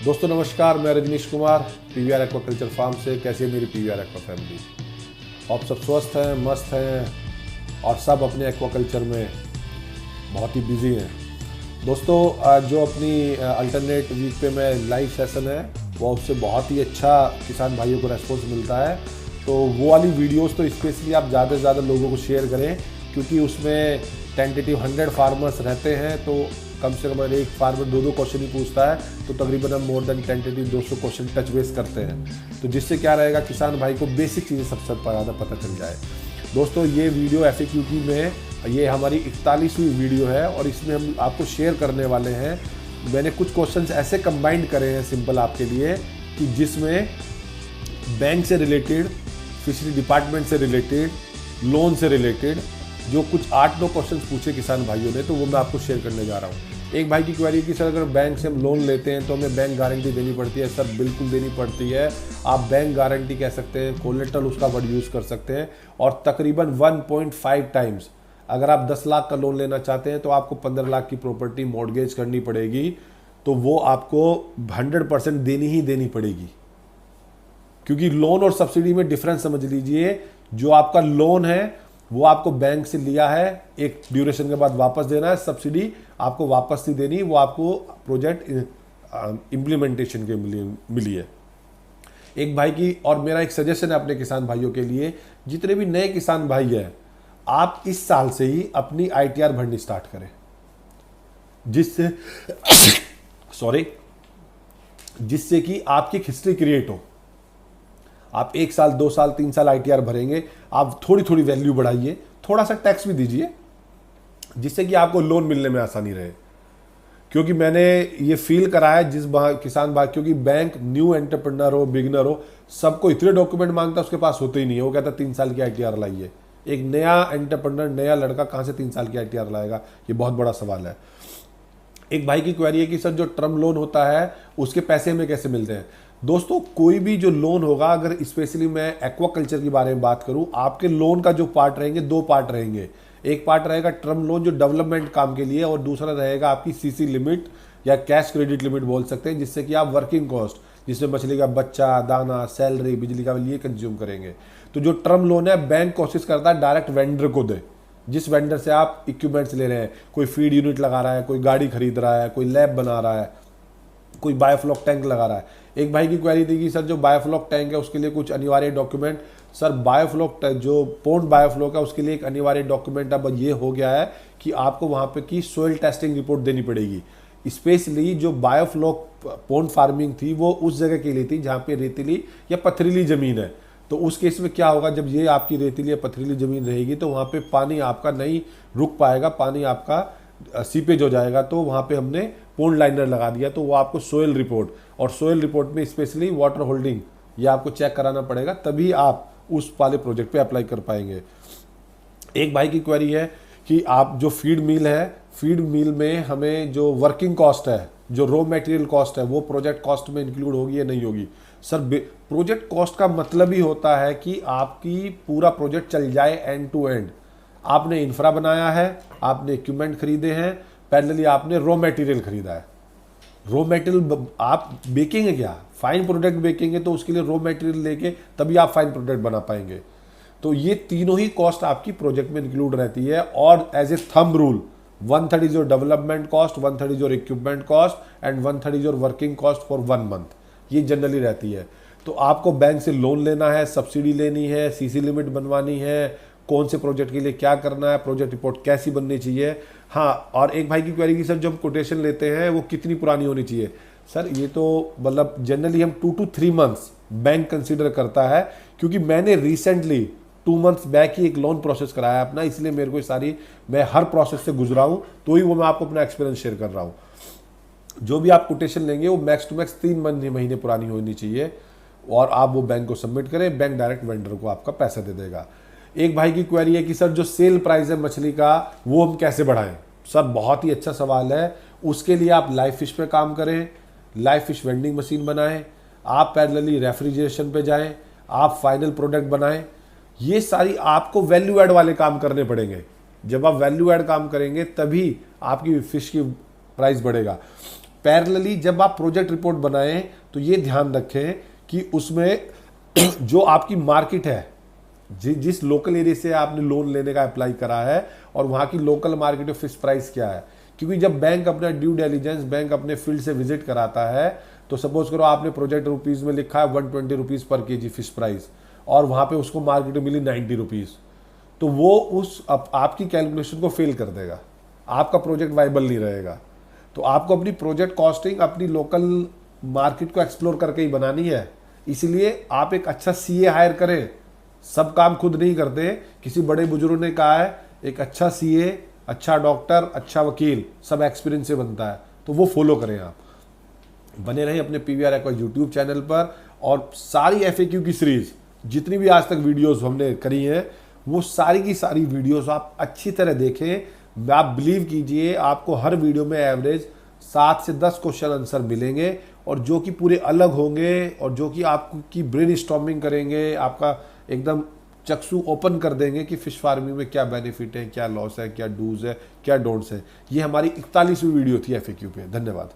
दोस्तों नमस्कार, मैं Rajnish Kumar PVR aquaculture farm से। कैसी है मेरी पीवीआर एक्वा फैमिली? आप सब स्वस्थ हैं, मस्त हैं और सब अपने एक्वाकल्चर में बहुत ही बिजी हैं। दोस्तों जो अपनी अल्टरनेट वीक पे में लाइव सेशन है वो उससे बहुत ही अच्छा किसान भाइयों को रेस्पॉन्स मिलता है। तो वो वाली वीडियोस तो स्पेशली आप ज़्यादा से ज़्यादा लोगों को शेयर करें, क्योंकि उसमें टेंटेटिव 100 फार्मर्स रहते हैं। तो कम से कम एक फार्मर 2-2 क्वेश्चन ही पूछता है, तो तकरीबन हम more than tentative 200 question touch base करते हैं। तो जिससे क्या रहेगा, किसान भाई को बेसिक चीज़ें सबसे ज़्यादा पता चल जाए। दोस्तों ये वीडियो FAQ में ये हमारी 41वीं वीडियो है और इसमें हम आपको शेयर करने वाले हैं। मैंने कुछ क्वेश्चंस ऐसे कंबाइंड करे हैं सिंपल आपके लिए कि जिसमें बैंक से रिलेटेड, फिशरी डिपार्टमेंट से रिलेटेड, लोन से रिलेटेड जो कुछ 8-9 क्वेश्चन पूछे किसान भाइयों ने, तो वो मैं आपको शेयर करने जा रहा हूँ। एक भाई की क्वेरी कि सर अगर बैंक से हम लोन लेते हैं तो हमें बैंक गारंटी देनी पड़ती है? सर बिल्कुल देनी पड़ती है। आप बैंक गारंटी कह सकते हैं, कोलेटरल उसका वर्ड यूज़ कर सकते हैं। और तकरीबन 1.5 टाइम्स अगर आप 10 लाख का लोन लेना चाहते हैं तो आपको 15 लाख की प्रॉपर्टी मॉर्गेज करनी पड़ेगी। तो वो आपको 100% देनी ही देनी पड़ेगी, क्योंकि लोन और सब्सिडी में डिफरेंस समझ लीजिए। जो आपका लोन है वो आपको बैंक से लिया है, एक ड्यूरेशन के बाद वापस देना है। सब्सिडी आपको वापस नहीं देनी, वो आपको प्रोजेक्ट इम्प्लीमेंटेशन के मिली है। एक भाई की, और मेरा एक सजेशन है अपने किसान भाइयों के लिए, जितने भी नए किसान भाई हैं, आप इस साल से ही अपनी ITR भरनी स्टार्ट करें, जिससे जिससे कि आपकी हिस्ट्री क्रिएट हो। आप 1 साल, 2 साल, 3 साल ITR भरेंगे, आप थोड़ी थोड़ी वैल्यू बढ़ाइए, थोड़ा सा टैक्स भी दीजिए, जिससे कि आपको लोन मिलने में आसानी रहे। क्योंकि मैंने ये फील करा है किसान भाई, क्योंकि बैंक न्यू एंटरप्रेन्योर हो, बिगिनर हो, सबको इतने डॉक्यूमेंट मांगता है, उसके पास होते ही नहीं है। वो कहता 3 साल की ITR लाइए। एक नया एंटरप्रेन्योर, नया लड़का कहाँ से 3 साल की ITR लाएगा? ये बहुत बड़ा सवाल है। एक भाई की क्वेरी है कि सर जो टर्म लोन होता है उसके पैसे हमें कैसे मिलते हैं? दोस्तों कोई भी जो लोन होगा, अगर स्पेशली मैं एक्वाकल्चर के बारे में बात करूं, आपके लोन का जो पार्ट रहेंगे, 2 पार्ट रहेंगे। एक पार्ट रहेगा टर्म लोन जो डेवलपमेंट काम के लिए, और दूसरा रहेगा आपकी CC लिमिट या कैश क्रेडिट लिमिट बोल सकते हैं, जिससे कि आप वर्किंग कॉस्ट, जिसमें मछली का बच्चा, दाना, सैलरी, बिजली का बिल ये कंज्यूम करेंगे। तो जो टर्म लोन है, बैंक कोशिश करता है डायरेक्ट वेंडर को दे, जिस वेंडर से आप इक्विपमेंट्स ले रहे हैं। कोई फीड यूनिट लगा रहा है, कोई गाड़ी खरीद रहा है, कोई लैब बना रहा है, कोई बायोफ्लॉक टैंक लगा रहा है। एक भाई की क्वेरी थी कि सर जो बायोफ्लॉक टैंक है उसके लिए कुछ अनिवार्य डॉक्यूमेंट। सर बायोफ्लॉक जो पोन्ड बायोफ्लॉक है उसके लिए एक अनिवार्य डॉक्यूमेंट अब ये हो गया है कि आपको वहाँ पे की सोइल टेस्टिंग रिपोर्ट देनी पड़ेगी। स्पेशली जो बायोफ्लॉक पोन्ड फार्मिंग थी वो उस जगह के लिए थी जहाँ पे रेतीली या पथरीली ज़मीन है। तो उस केस में क्या होगा, जब ये आपकी रेतीली या पथरीली ज़मीन रहेगी तो वहाँ पे पानी आपका नहीं रुक पाएगा, पानी आपका सीपेज हो जाएगा। तो वहाँ पे हमने पोन्ड लाइनर लगा दिया, तो वो आपको सोयल रिपोर्ट, और सोयल रिपोर्ट में स्पेशली वाटर होल्डिंग ये आपको चेक कराना पड़ेगा, तभी आप उस वाले प्रोजेक्ट पे अप्लाई कर पाएंगे। एक भाई की क्वेरी है कि आप जो फीड मिल है, फीड मिल में हमें जो वर्किंग कॉस्ट है, जो रॉ मटेरियल कॉस्ट है, वो प्रोजेक्ट कॉस्ट में इंक्लूड होगी या नहीं होगी? सर प्रोजेक्ट कॉस्ट का मतलब ही होता है कि आपकी पूरा प्रोजेक्ट चल जाए एंड टू एंड। आपने इंफ्रा बनाया है, आपने इक्विपमेंट खरीदे हैं, पैरेलली आपने रॉ मटेरियल खरीदा है। रॉ मटेरियल आप बेचेंगे क्या? फाइन प्रोडक्ट बेचेंगे तो उसके लिए रॉ मटेरियल लेके तभी आप फाइन प्रोडक्ट बना पाएंगे। तो ये तीनों ही कॉस्ट आपकी प्रोजेक्ट में इंक्लूड रहती है। और as a thumb rule, 1/3 is your development cost, 1/3 is your equipment cost and 1/3 is your working cost for 1 month. ये जनरली रहती है। तो आपको बैंक से लोन लेना है, सब्सिडी लेनी है, CC लिमिट बनवानी है, कौन से प्रोजेक्ट के लिए क्या करना है, प्रोजेक्ट रिपोर्ट कैसी बननी चाहिए। हाँ, और एक भाई की क्वेरी की सर जो हम कोटेशन लेते हैं वो कितनी पुरानी होनी चाहिए? सर ये तो मतलब जनरली हम 2 to 3 मंथ्स बैंक कंसीडर करता है, क्योंकि मैंने रिसेंटली 2 मंथ्स बैक ही एक लोन प्रोसेस कराया अपना, इसलिए मेरे को मैं हर प्रोसेस से गुजरा हूँ, तो ही वो मैं आपको अपना एक्सपीरियंस शेयर कर रहा हूँ। जो भी आप कोटेशन लेंगे वो मैक्स टू मैक्स 3 महीने पुरानी होनी चाहिए, और आप वो बैंक को सबमिट करें, बैंक डायरेक्ट वेंडर को आपका पैसा दे देगा। एक भाई की क्वेरी है कि सर जो सेल प्राइस है मछली का वो हम कैसे बढ़ाएं? सर बहुत ही अच्छा सवाल है। उसके लिए आप लाइव फिश पे काम करें, लाइव फिश वेंडिंग मशीन बनाएं, आप पैरेलली रेफ्रिजरेशन पे जाएं, आप फाइनल प्रोडक्ट बनाएं। ये सारी आपको वैल्यू ऐड वाले काम करने पड़ेंगे। जब आप वैल्यू ऐड काम करेंगे तभी आपकी फिश की प्राइस बढ़ेगा। पैरेलली जब आप प्रोजेक्ट रिपोर्ट बनाएं तो ये ध्यान रखें कि उसमें जो आपकी मार्केट है, जिस लोकल एरिया से आपने लोन लेने का अप्लाई करा है और वहां की लोकल मार्केट में फिक्स प्राइस क्या है। क्योंकि जब बैंक अपना ड्यू डिलिजेंस बैंक अपने फील्ड से विजिट कराता है, तो सपोज करो आपने प्रोजेक्ट रुपीज में लिखा है 120 rupees per KG fix price और वहां पे उसको मार्केट में मिली 90 रुपीज, तो वो उस आपकी कैलकुलेशन को फेल कर देगा, आपका प्रोजेक्ट वाइबल नहीं रहेगा। तो आपको अपनी प्रोजेक्ट कॉस्टिंग अपनी लोकल मार्केट को एक्सप्लोर करके ही बनानी है। इसीलिए आप एक अच्छा सीए हायर करें। सब काम खुद नहीं करते। किसी बड़े बुजुर्ग ने कहा है एक अच्छा सीए, अच्छा डॉक्टर, अच्छा वकील सब एक्सपीरियंस से बनता है। तो वो फॉलो करें। आप बने रहें अपने पीवीआर एक्वा यूट्यूब चैनल पर, और सारी एफएक्यू की सीरीज जितनी भी आज तक वीडियोस हमने करी हैं वो सारी की सारी वीडियोस आप अच्छी तरह देखें। आप बिलीव कीजिए आपको हर वीडियो में एवरेज 7 से 10 क्वेश्चन आंसर मिलेंगे, और जो कि पूरे अलग होंगे और जो कि आपकी ब्रेन स्टॉर्मिंग करेंगे, आपका एकदम चक्षु ओपन कर देंगे कि फिश फार्मिंग में क्या बेनिफिट है, क्या लॉस है, क्या डूज है, क्या डोंट्स है। ये हमारी 41वीं वीडियो थी एफएक्यू पे। धन्यवाद।